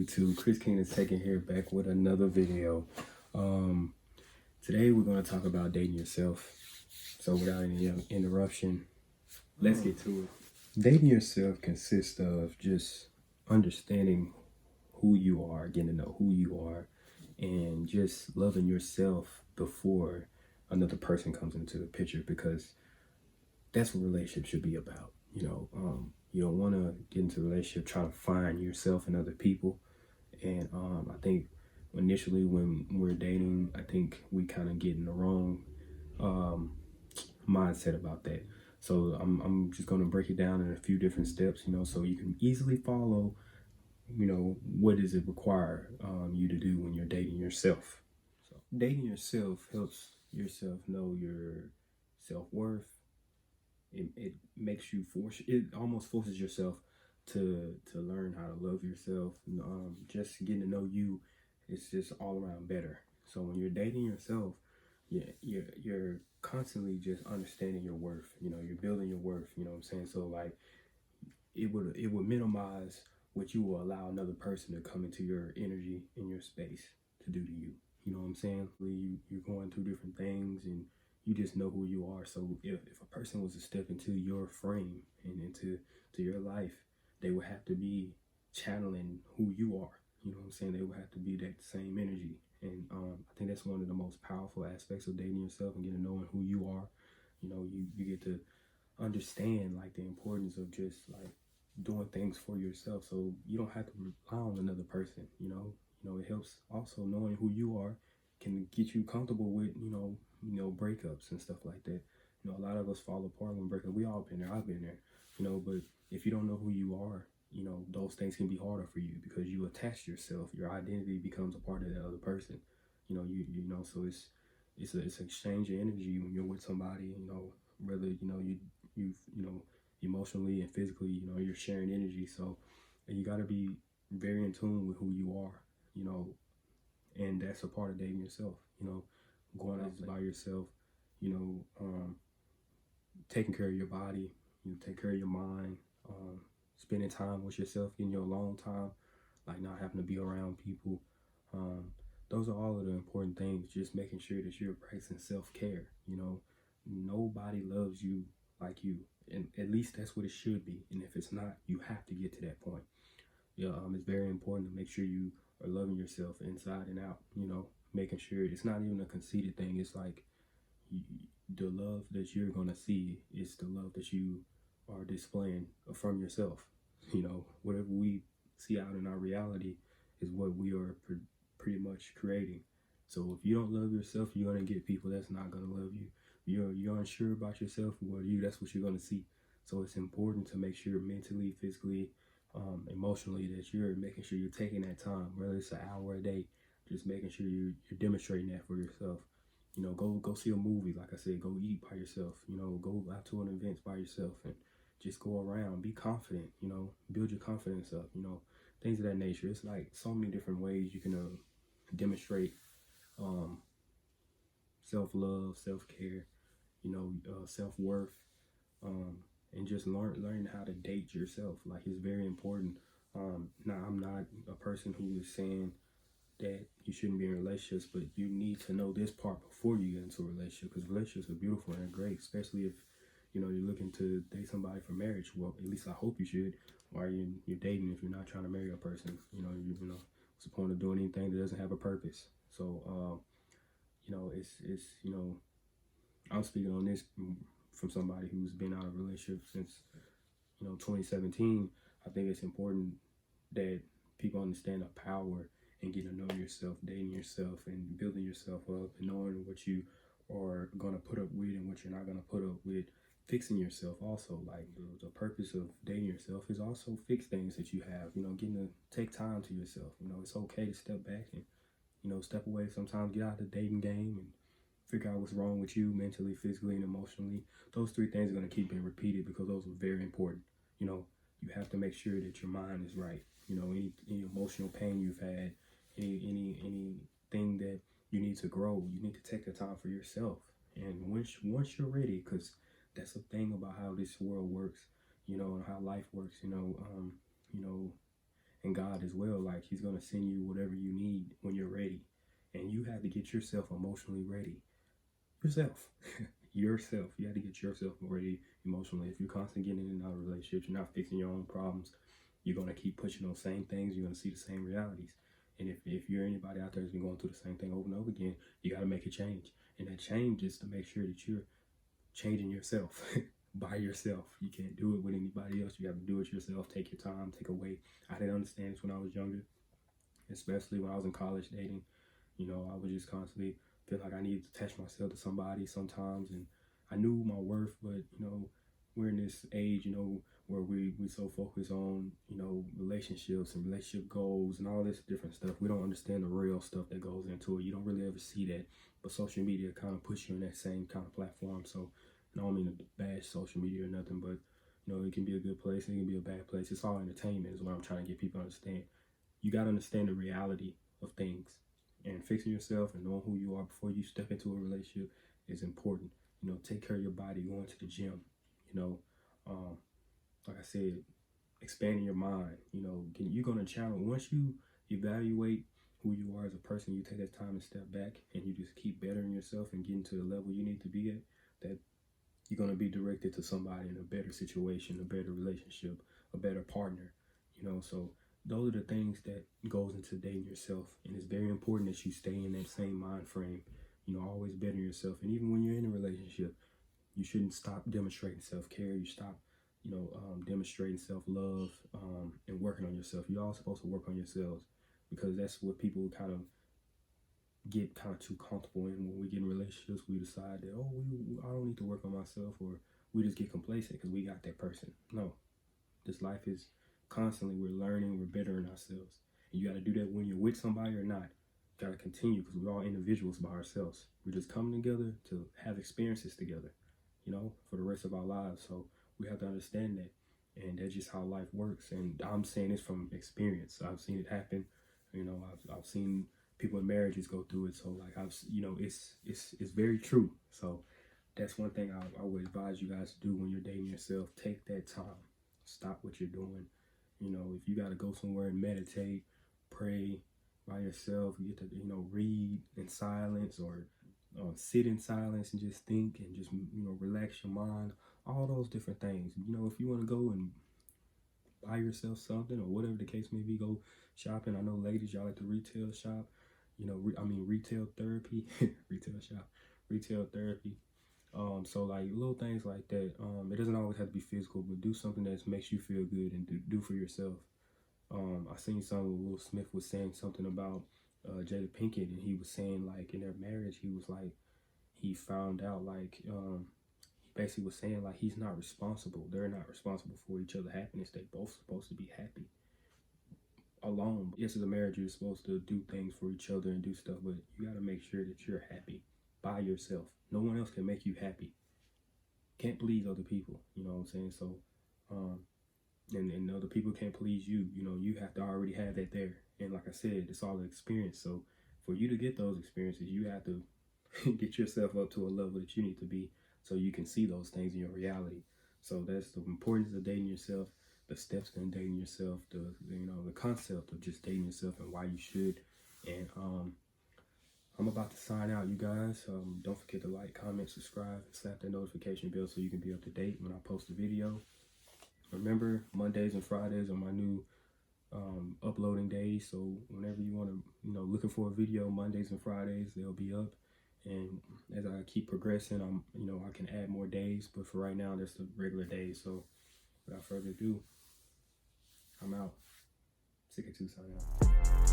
YouTube? Chris King is taking here back with another video. Um, Today we're going to talk about dating yourself. So without any interruption, let's get to it. Dating yourself consists of just understanding who you are, getting to know who you are, and just loving yourself before another person comes into the picture, because that's what relationships should be about. You don't want to get into a relationship trying to find yourself in other people. And I think initially when we're dating, I think we kind of get in the wrong um, mindset about that. So I'm just going to break it down in a few different steps, so you can easily follow, what does it require you to do when you're dating yourself. So dating yourself helps yourself know your self-worth. It makes you it almost forces yourself to learn how to love yourself. Just getting to know you is just all around better. So when you're dating yourself, you're constantly just understanding your worth. You're building your worth. You know what I'm saying? So like it would minimize what you will allow another person to come into your energy in your space to do to you. You know what I'm saying? You're going through different things, and you just know who you are. So if a person was to step into your frame and into your life, they would have to be channeling who you are. You know what I'm saying? They would have to be that same energy. And I think that's one of the most powerful aspects of dating yourself and getting to knowing who you are. You get to understand like the importance of just like doing things for yourself, so you don't have to rely on another person. It helps also knowing who you are can get you comfortable with breakups and stuff like that. A lot of us fall apart when breakup. We all been there. I've been there. But if you don't know who you are, those things can be harder for you because you attach yourself. Your identity becomes a part of the other person. So it's an exchange of energy when you're with somebody. Whether you emotionally and physically, you're sharing energy. So you got to be very in tune with who you are. And that's a part of dating yourself. Going out by yourself. Taking care of your body. Take care of your mind. Spending time with yourself, getting your alone time, like not having to be around people. Those are all of the important things. Just making sure that you're practicing self-care. Nobody loves you like you, and at least that's what it should be. And if it's not, you have to get to that point. It's very important to make sure you are loving yourself inside and out. Making sure it's not even a conceited thing. It's like the love that you're gonna see is the love that you are displaying from yourself. Whatever we see out in our reality is what we are pretty much creating. So if you don't love yourself, you're gonna get people that's not gonna love you. You're unsure about yourself, that's what you're gonna see. So it's important to make sure mentally, physically, emotionally, that you're making sure you're taking that time, whether it's an hour a day, just making sure you're demonstrating that for yourself. Go see a movie, like I said, go eat by yourself, go out to an event by yourself, and just go around, be confident, build your confidence up, things of that nature. It's like so many different ways you can demonstrate self-love, self-care, self-worth, and just learning how to date yourself. Like, it's very important. Now, I'm not a person who is saying that you shouldn't be in relationships, but you need to know this part before you get into a relationship, because relationships are beautiful and great, especially if you're looking to date somebody for marriage. Well, at least I hope you should. While you're dating, if you're not trying to marry a person, what's the point of doing anything that doesn't have a purpose? So it's I'm speaking on this from somebody who's been out of a relationship since 2017. I think it's important that people understand the power and getting to know yourself, dating yourself, and building yourself up, and knowing what you are going to put up with and what you're not going to put up with. Fixing yourself also, like the purpose of dating yourself is also fix things that you have. Getting to take time to yourself. It's okay to step back and step away sometimes, get out of the dating game and figure out what's wrong with you mentally, physically, and emotionally. Those three things are going to keep being repeated because those are very important. You have to make sure that your mind is right. Any emotional pain you've had, anything that you need to grow, you need to take the time for yourself. And once you're ready, because that's the thing about how this world works, and how life works, and God as well. Like he's going to send you whatever you need when you're ready. And you have to get yourself emotionally ready. Yourself. Yourself. You have to get yourself ready emotionally. If you're constantly getting in and out of relationships, you're not fixing your own problems, you're going to keep pushing those same things. You're going to see the same realities. And if you're anybody out there who's been going through the same thing over and over again, you got to make a change. And that change is to make sure that you're changing yourself by yourself. You can't do it with anybody else. You have to do it yourself. Take your time, take a wait. I didn't understand this when I was younger, especially when I was in college dating. You know, I would just constantly feel like I needed to attach myself to somebody sometimes, and I knew my worth, but you know, we're in this age, you know, where we so focused on, you know, relationships and relationship goals and all this different stuff. We don't understand the real stuff that goes into it. You don't really ever see that, but social media kind of puts you in that same kind of platform. So I don't mean to bash social media or nothing, but you know, it can be a good place and it can be a bad place. It's all entertainment is what I'm trying to get people to understand. You got to understand the reality of things, and fixing yourself and knowing who you are before you step into a relationship is important. You know, take care of your body, going to the gym, you know, like I said, expanding your mind. You know, you're going to challenge, once you evaluate who you are as a person, you take that time to step back and you just keep bettering yourself and getting to the level you need to be at, that you're going to be directed to somebody in a better situation, a better relationship, a better partner, you know. So those are the things that goes into dating yourself, and it's very important that you stay in that same mind frame, you know, always better yourself. And even when you're in a relationship, you shouldn't stop demonstrating self-care. You stop, you know, demonstrating self-love, and working on yourself. You're all supposed to work on yourselves, because that's what people kind of get kind of too comfortable in. When we get in relationships, we decide that, oh, I don't need to work on myself, or we just get complacent because we got that person. No, this life is constantly, we're learning, we're bettering ourselves. And you got to do that when you're with somebody or not. You got to continue, because we're all individuals by ourselves. We're just coming together to have experiences together, you know, for the rest of our lives. So we have to understand that. And that's just how life works. And I'm saying this from experience. I've seen it happen. You know, I've seen people in marriages go through it. So like you know, it's very true. So that's one thing I would advise you guys to do when you're dating yourself. Take that time. Stop what you're doing. You know, if you got to go somewhere and meditate, pray by yourself, you get to, you know, read in silence, or sit in silence and just think and just, you know, relax your mind, all those different things. You know, if you want to go and buy yourself something or whatever the case may be, go shopping. I know ladies, y'all like to retail shop, you know, retail therapy, retail therapy. So like little things like that. It doesn't always have to be physical, but do something that makes you feel good and do for yourself. I seen something where Will Smith was saying something about Jada Pinkett, and he was saying like in their marriage, he was like, he found out like, he basically was saying like he's not responsible. They're not responsible for each other's happiness. They both supposed to be happy alone. Yes, as a marriage, you're supposed to do things for each other and do stuff, but you got to make sure that you're happy by yourself. No one else can make you happy. Can't please other people. You know what I'm saying? So, and other people can't please you. You know, you have to already have that there. And like I said, it's all an experience. So for you to get those experiences, you have to get yourself up to a level that you need to be, so you can see those things in your reality. So that's the importance of dating yourself, the steps in dating yourself, the concept of just dating yourself and why you should. And I'm about to sign out, you guys. Don't forget to like, comment, subscribe, and slap that notification bell so you can be up to date when I post a video. Remember, Mondays and Fridays are my new uploading days. So whenever you want to, looking for a video, Mondays and Fridays, they'll be up. And as I keep progressing, I can add more days. But for right now, that's the regular days. So without further ado, I'm out. Sick of 2 signing out.